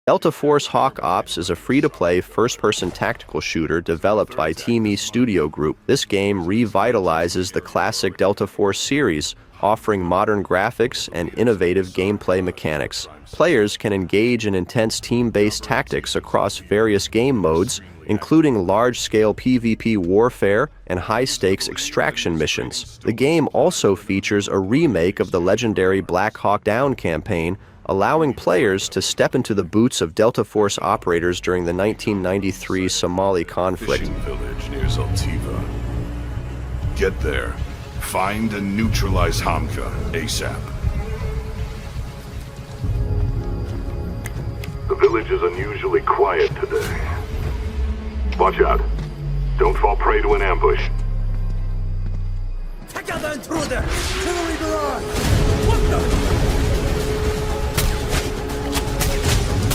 Delta Force Hawk Ops is a free-to-play first-person tactical shooter developed by 𝐃𝐨𝐧'𝐭 Studio Group. This game revitalizes the classic Delta Force series, offering modern graphics and innovative gameplay mechanics. Players can engage in intense team-based tactics across various game modes, including large-scale PvP warfare and high-stakes extraction missions. The game also features a remake of the legendary Black Hawk Down campaign, allowing players to step into the boots of Delta Force operators during the 1993 Somali conflict. Fishing village near 𝐬𝐫𝐞. Get there. Find and neutralize 𝐬𝐻𝐭 ASAP. The village is unusually quiet today. Watch out. Don't fall prey to an ambush. Take out the intruder! Artillery barrage! What the?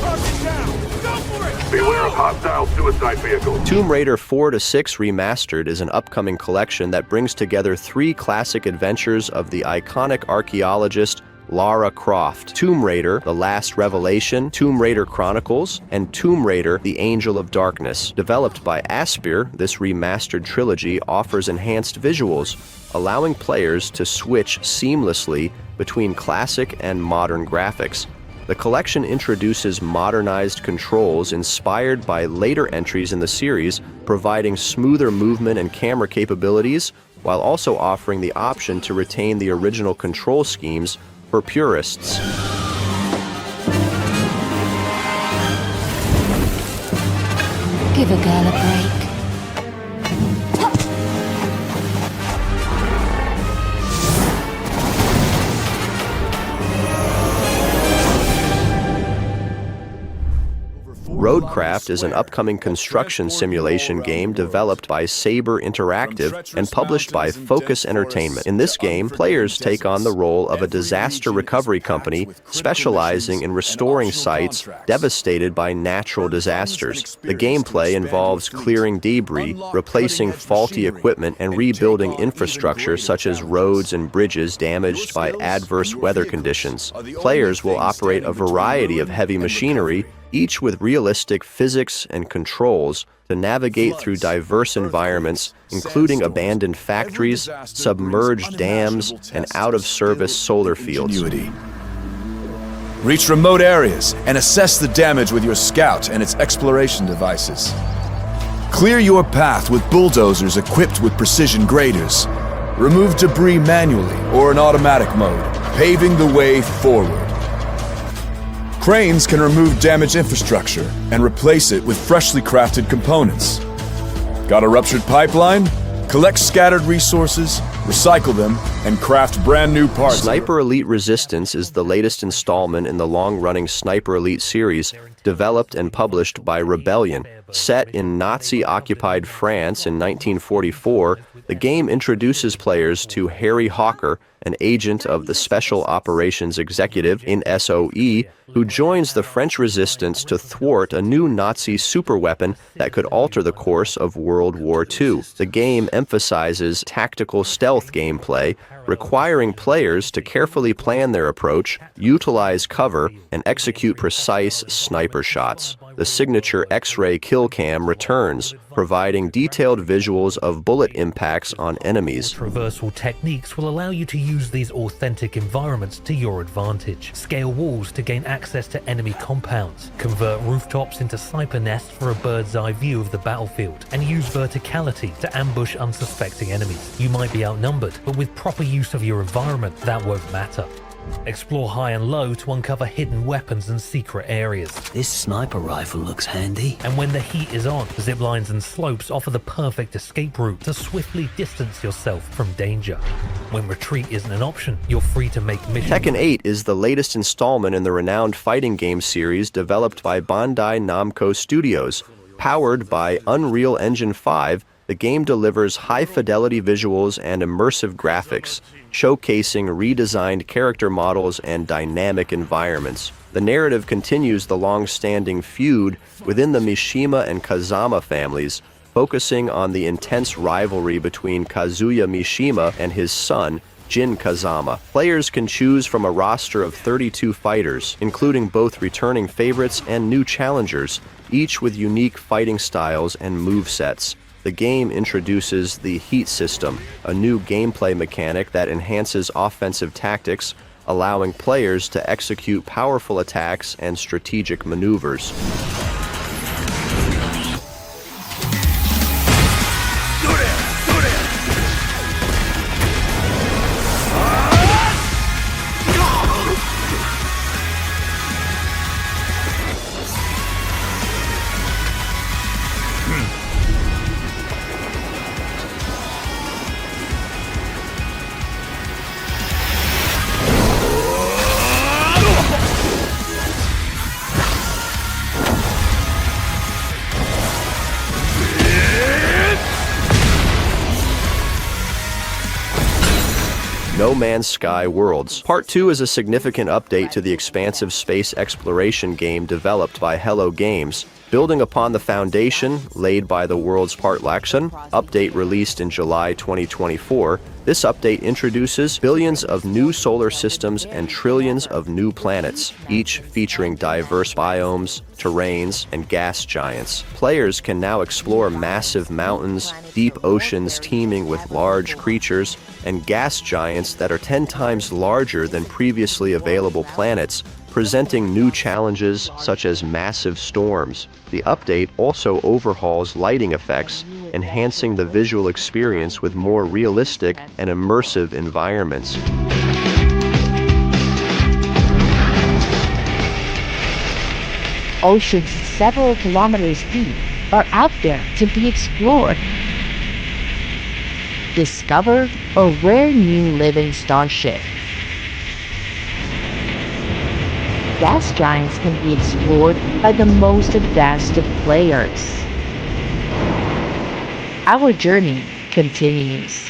Target down! Go for it! Beware of hostile suicide vehicles. Tomb Raider 4 to 6 Remastered is an upcoming collection that brings together 3 classic adventures of the iconic archaeologist Lara Croft: Tomb Raider, The Last Revelation, Tomb Raider Chronicles, and Tomb Raider, The Angel of Darkness. Developed by Aspyr, this remastered trilogy offers enhanced visuals, allowing players to switch seamlessly between classic and modern graphics. The collection introduces modernized controls inspired by later entries in the series, providing smoother movement and camera capabilities, while also offering the option to retain the original control schemes for purists. Give a girl a break. Roadcraft is an upcoming construction simulation game developed by Saber Interactive and published by Focus Entertainment. In this game, players take on the role of a disaster recovery company specializing in restoring sites devastated by natural disasters. The gameplay involves clearing debris, replacing faulty equipment, and rebuilding infrastructure such as roads and bridges damaged by adverse weather conditions. Players will operate a variety of heavy machinery, each with realistic physics and controls, to navigate through diverse environments, including abandoned factories, submerged dams, and out-of-service solar fields. Reach remote areas and assess the damage with your scout and its exploration devices. Clear your path with bulldozers equipped with precision graders. Remove debris manually or in automatic mode, paving the way forward. Cranes can remove damaged infrastructure and replace it with freshly crafted components. Got a ruptured pipeline? Collect scattered resources, recycle them, and craft brand new parts. Sniper Elite Resistance is the latest installment in the long-running Sniper Elite series, developed and published by Rebellion. Set in Nazi-occupied France in 1944, the game introduces players to Harry Hawker, an agent of the Special Operations Executive in SOE, who joins the French resistance to thwart a new Nazi superweapon that could alter the course of World War II. The game emphasizes tactical stealth gameplay, requiring players to carefully plan their approach, utilize cover, and execute precise sniper shots. The signature X-ray kill cam returns, providing detailed visuals of bullet impacts on enemies. Traversal techniques will allow you to use these authentic environments to your advantage. Scale walls to gain access to enemy compounds, convert rooftops into sniper nests for a bird's eye view of the battlefield, and use verticality to ambush unsuspecting enemies. You might be outnumbered, but with proper use of your environment, that won't matter. Explore high and low to uncover hidden weapons and secret areas. This sniper rifle looks handy. And when the heat is on, zip lines and slopes offer the perfect escape route to swiftly distance yourself from danger. When retreat isn't an option, you're free to make missions. Tekken 8 is the latest installment in the renowned fighting game series developed by Bandai Namco Studios. Powered by Unreal Engine 5, the game delivers high-fidelity visuals and immersive graphics, showcasing redesigned character models and dynamic environments. The narrative continues the long-standing feud within the Mishima and Kazama families, focusing on the intense rivalry between Kazuya Mishima and his son, 𝐬𝐮𝐬𝐫𝐫𝐞. Players can choose from a roster of 32 fighters, including both returning favorites and new challengers, each with unique fighting styles and movesets. The game introduces the Heat system, a new gameplay mechanic that enhances offensive tactics, allowing players to execute powerful attacks and strategic maneuvers. No Man's Sky Worlds. Part 2 is a significant update to the expansive space exploration game developed by Hello Games, building upon the foundation laid by the world's part 𝐼𝐸𝐿 update released in July 2024. This update introduces billions of new solar systems and trillions of new planets, each featuring diverse biomes, terrains, and gas giants. Players can now explore massive mountains, deep oceans teeming with large creatures, and gas giants that are 10 times larger than previously available planets, presenting new challenges such as massive storms. The update also overhauls lighting effects, enhancing the visual experience with more realistic and immersive environments. Oceans several kilometers deep are out there to be explored. Discover a rare new living starship. Gas giants can be explored by the most advanced of players. Our journey continues.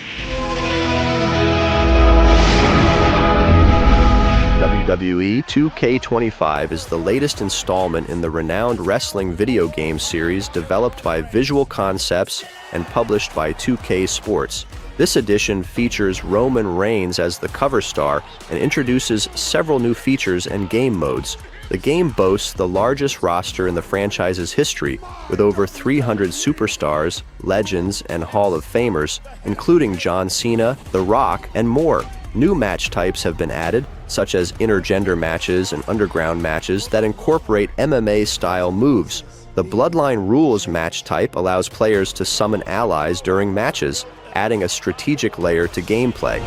WWE 2K25 is the latest installment in the renowned wrestling video game series developed by Visual Concepts and published by 2K Sports. This edition features Roman Reigns as the cover star and introduces several new features and game modes. The game boasts the largest roster in the franchise's history, with over 300 superstars, legends, and Hall of Famers, including John Cena, The Rock, and more. New match types have been added, such as intergender matches and underground matches that incorporate MMA-style moves. The Bloodline Rules match type allows players to summon allies during matches, adding a strategic layer to gameplay.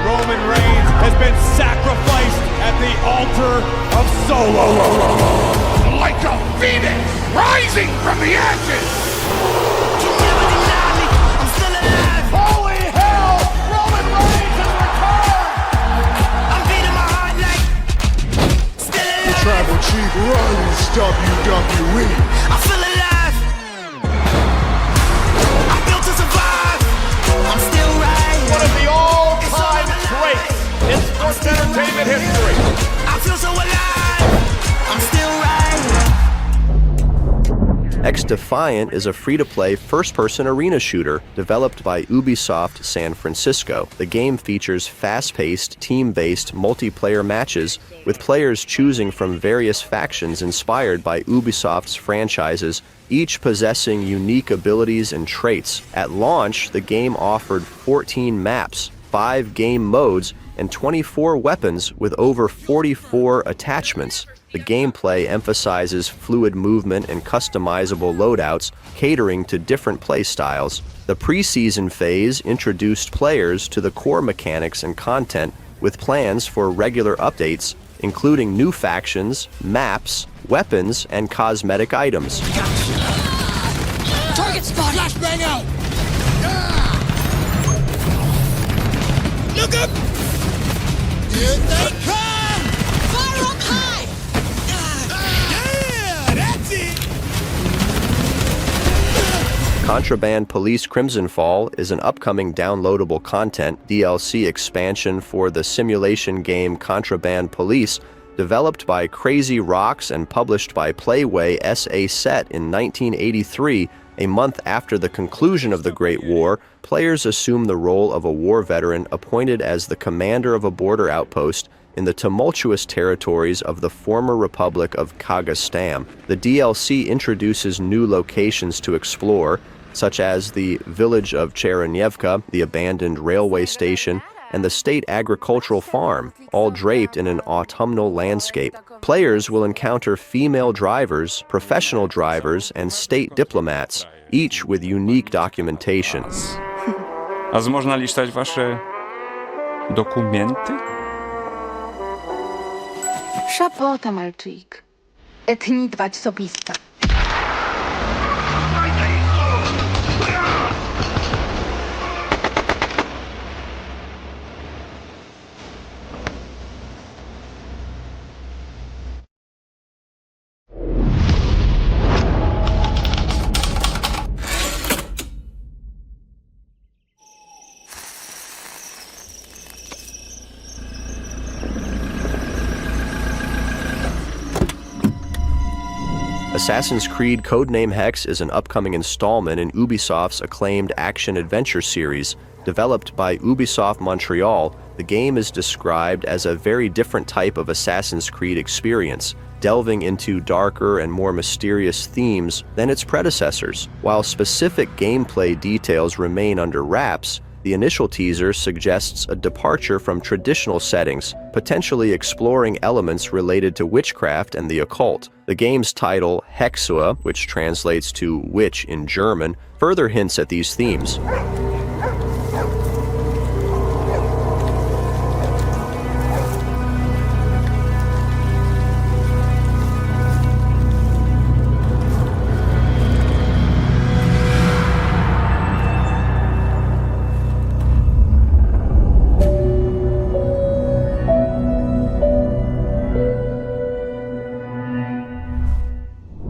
Roman Reigns has been sacrificed at the altar of Solo. Like a phoenix rising from the ashes! Holy hell! Roman Reigns has returned! The tribal chief runs WWE. I feel alive. I'm built to survive. I'm still right. One of the all-time greats in sports entertainment history. I feel so alive. I'm still right. 𝐸𝐿 is a free-to-play first-person arena shooter developed by Ubisoft San Francisco. The game features fast-paced, team-based multiplayer matches with players choosing from various factions inspired by Ubisoft's franchises, each possessing unique abilities and traits. At launch, the game offered 14 maps, 5 game modes, and 24 weapons with over 44 attachments. The gameplay emphasizes fluid movement and customizable loadouts, catering to different playstyles. The preseason phase introduced players to the core mechanics and content, with plans for regular updates, including new factions, maps, weapons, and cosmetic items. Target spot. Flashbang out. Look up. Here they come. Fire up high. Yeah, that's it. Contraband Police Crimson Fall is an upcoming downloadable content DLC expansion for the simulation game Contraband Police, developed by 𝐃𝐨𝐧'𝐭 and published by Playway SA Set in 1983 A month after the conclusion of the Great War, players assume the role of a war veteran appointed as the commander of a border outpost in the tumultuous territories of the former Republic of Kazakhstan. The DLC introduces new locations to explore, such as the village of 𝐿, the abandoned railway station, and the state agricultural farm, all draped in an autumnal landscape. Players will encounter female drivers, professional drivers, and state diplomats, each with unique documentation. A można listać wasze dokumenty? Szapota, malczyk. Etnitwa osobista. Assassin's Creed Codename Hex is an upcoming installment in Ubisoft's acclaimed action-adventure series. Developed by Ubisoft Montreal, the game is described as a very different type of Assassin's Creed experience, delving into darker and more mysterious themes than its predecessors. While specific gameplay details remain under wraps, the initial teaser suggests a departure from traditional settings, potentially exploring elements related to witchcraft and the occult. The game's title, 𝐬𝐻𝐿, which translates to witch in German, further hints at these themes.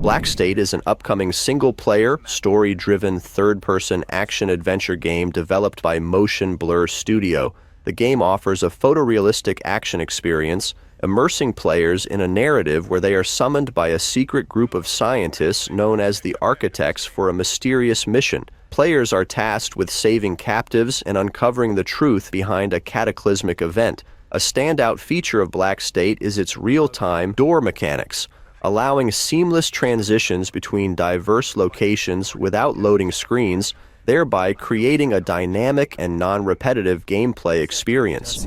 Black State is an upcoming single-player, story-driven, third-person action-adventure game developed by Motion Blur Studio. The game offers a photorealistic action experience, immersing players in a narrative where they are summoned by a secret group of scientists known as the Architects for a mysterious mission. Players are tasked with saving captives and uncovering the truth behind a cataclysmic event. A standout feature of Black State is its real-time door mechanics, allowing seamless transitions between diverse locations without loading screens, thereby creating a dynamic and non-repetitive gameplay experience.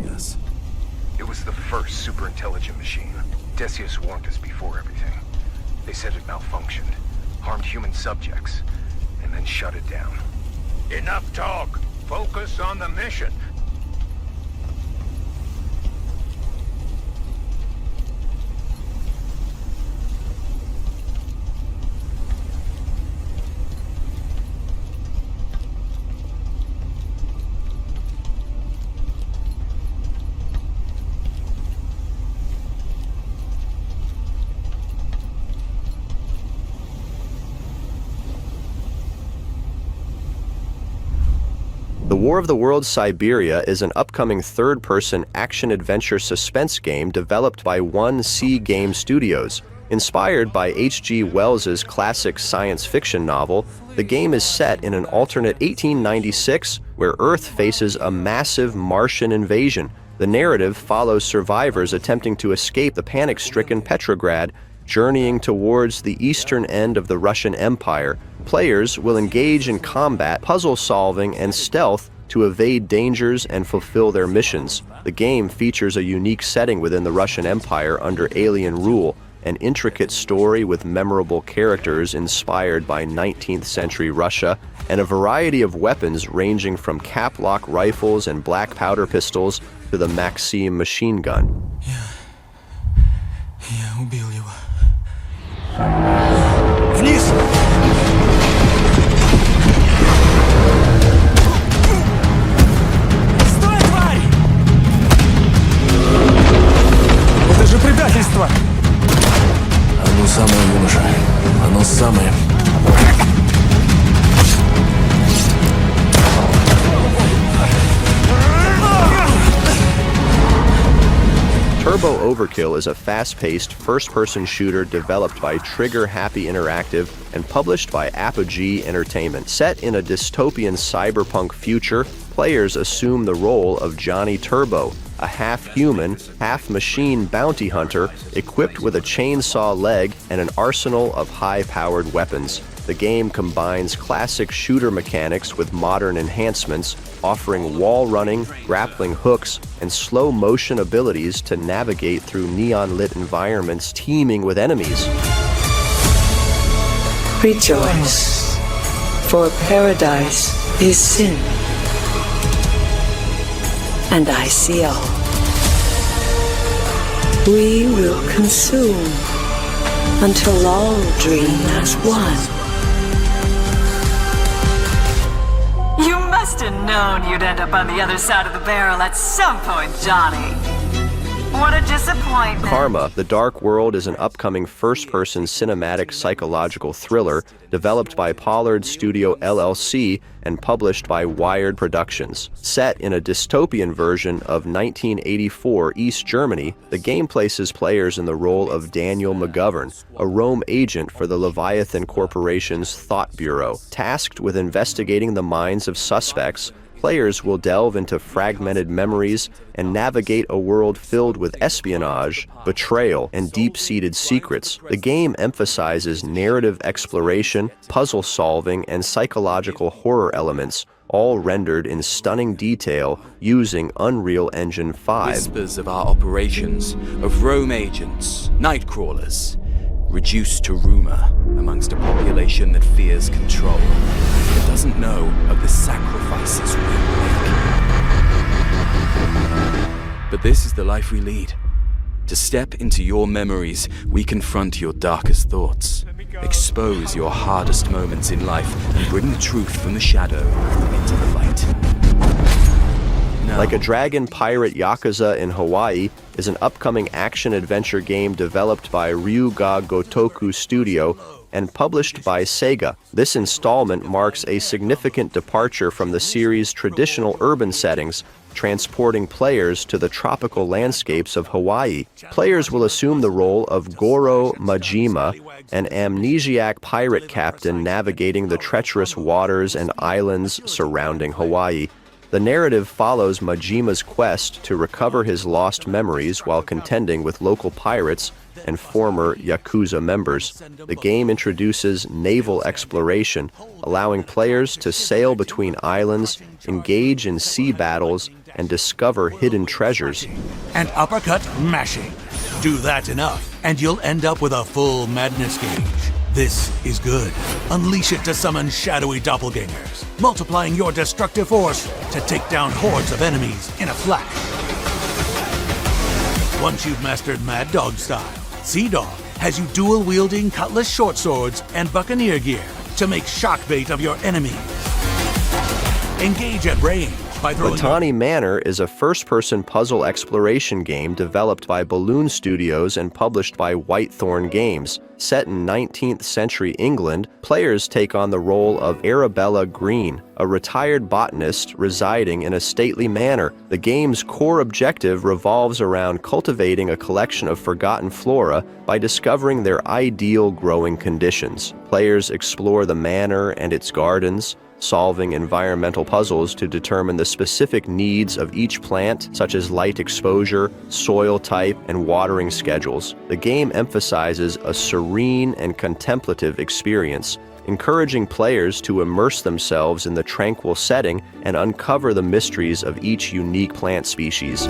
It was the first super-intelligent machine. Decius warned us before everything. They said it malfunctioned, harmed human subjects, and then shut it down. Enough talk! Focus on the mission! The War of the Worlds Siberia is an upcoming third-person action-adventure suspense game developed by 1C Game Studios. Inspired by H.G. Wells's classic science fiction novel, the game is set in an alternate 1896 where Earth faces a massive Martian invasion. The narrative follows survivors attempting to escape the panic-stricken Petrograd, journeying towards the eastern end of the Russian Empire. Players will engage in combat, puzzle solving, and stealth to evade dangers and fulfill their missions. The game features a unique setting within the Russian Empire under alien rule, an intricate story with memorable characters inspired by 19th century Russia, and a variety of weapons ranging from cap-lock rifles and black powder pistols to the Maxim machine gun. Я убил его. Вниз! Стой, тварь! Это же предательство! Оно самое, юноша. Оно самое. Turbo Overkill is a fast-paced, first-person shooter developed by Trigger Happy Interactive and published by Apogee Entertainment. Set in a dystopian cyberpunk future, players assume the role of Johnny Turbo, a half-human, half-machine bounty hunter equipped with a chainsaw leg and an arsenal of high-powered weapons. The game combines classic shooter mechanics with modern enhancements, offering wall running, grappling hooks, and slow-motion abilities to navigate through neon-lit environments teeming with enemies. Rejoice, for paradise is sin, and I see all. We will consume until all dream as one. You must have known you'd end up on the other side of the barrel at some point, Johnny. What a disappointment. 𝐼RMA: The Dark World is an upcoming first-person cinematic psychological thriller developed by Pollard Studio LLC and published by Wired Productions. Set in a dystopian version of 1984 East Germany, the game places players in the role of Daniel McGovern, a Rome agent for the Leviathan Corporation's Thought Bureau. Tasked with investigating the minds of suspects, players will delve into fragmented memories and navigate a world filled with espionage, betrayal, and deep-seated secrets. The game emphasizes narrative exploration, puzzle solving, and psychological horror elements, all rendered in stunning detail using Unreal Engine 5. Whispers of our operations, of Rome agents, night crawlers, reduced to rumor amongst a population that fears control, that doesn't know of the sacrifices we make. But this is the life we lead. To step into your memories, we confront your darkest thoughts, expose your hardest moments in life, and bring the truth from the shadow into the light. Like a Dragon Pirate Yakuza in Hawaii is an upcoming action-adventure game developed by Ryuga Gotoku Studio and published by Sega. This installment marks a significant departure from the series' traditional urban settings, transporting players to the tropical landscapes of Hawaii. Players will assume the role of Goro Majima, an amnesiac pirate captain navigating the treacherous waters and islands surrounding Hawaii. The narrative follows Majima's quest to recover his lost memories while contending with local pirates and former Yakuza members. The game introduces naval exploration, allowing players to sail between islands, engage in sea battles, and discover hidden treasures. And uppercut mashing. Do that enough, and you'll end up with a full madness gauge. This is good. Unleash it to summon shadowy doppelgangers, multiplying your destructive force to take down hordes of enemies in a flash. Once you've mastered Mad Dog style, Sea Dog has you dual-wielding cutlass short swords and buccaneer gear to make shock bait of your enemies. Engage at range by throwing... Botany Manor is a first-person puzzle exploration game developed by Balloon Studios and published by Whitethorn Games. Set in 19th century England, players take on the role of Arabella Green, a retired botanist residing in a stately manor. The game's core objective revolves around cultivating a collection of forgotten flora by discovering their ideal growing conditions. Players explore the manor and its gardens, solving environmental puzzles to determine the specific needs of each plant, such as light exposure, soil type, and watering schedules. The game emphasizes a serene and contemplative experience, encouraging players to immerse themselves in the tranquil setting and uncover the mysteries of each unique plant species.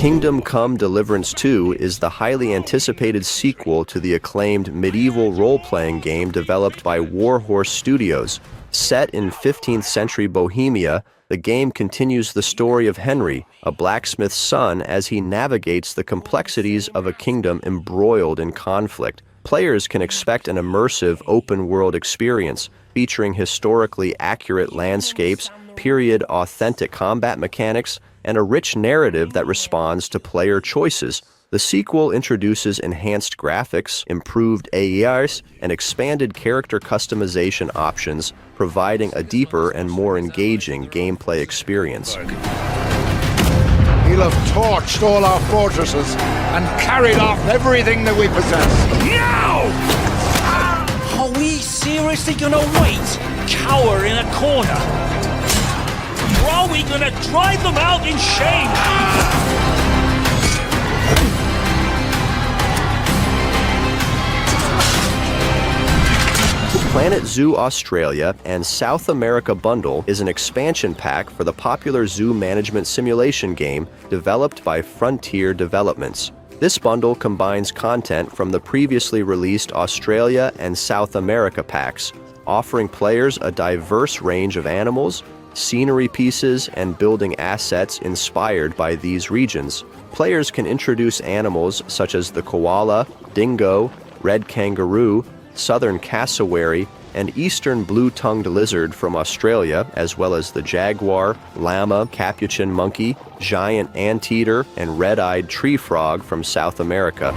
Kingdom Come: Deliverance II is the highly anticipated sequel to the acclaimed medieval role-playing game developed by Warhorse Studios. Set in 15th century Bohemia, The game continues the story of Henry, a blacksmith's son, as he navigates the complexities of a kingdom embroiled in conflict. Players can expect an immersive open-world experience featuring historically accurate landscapes, period-authentic combat mechanics, and a rich narrative that responds to player choices. The sequel introduces enhanced graphics, improved AIs, and expanded character customization options, providing a deeper and more engaging gameplay experience. He'll have torched all our fortresses and carried off everything that we possess. Now! Are we seriously gonna wait, cower in a corner? Or are we gonna drive them out in shame? Planet Zoo Australia and South America Bundle is an expansion pack for the popular zoo management simulation game developed by Frontier Developments. This bundle combines content from the previously released Australia and South America packs, offering players a diverse range of animals, scenery pieces, and building assets inspired by these regions. Players can introduce animals such as the koala, dingo, red kangaroo, southern cassowary, and eastern blue-tongued lizard from Australia, as well as the jaguar, llama, capuchin monkey, giant anteater, and red-eyed tree frog from South America.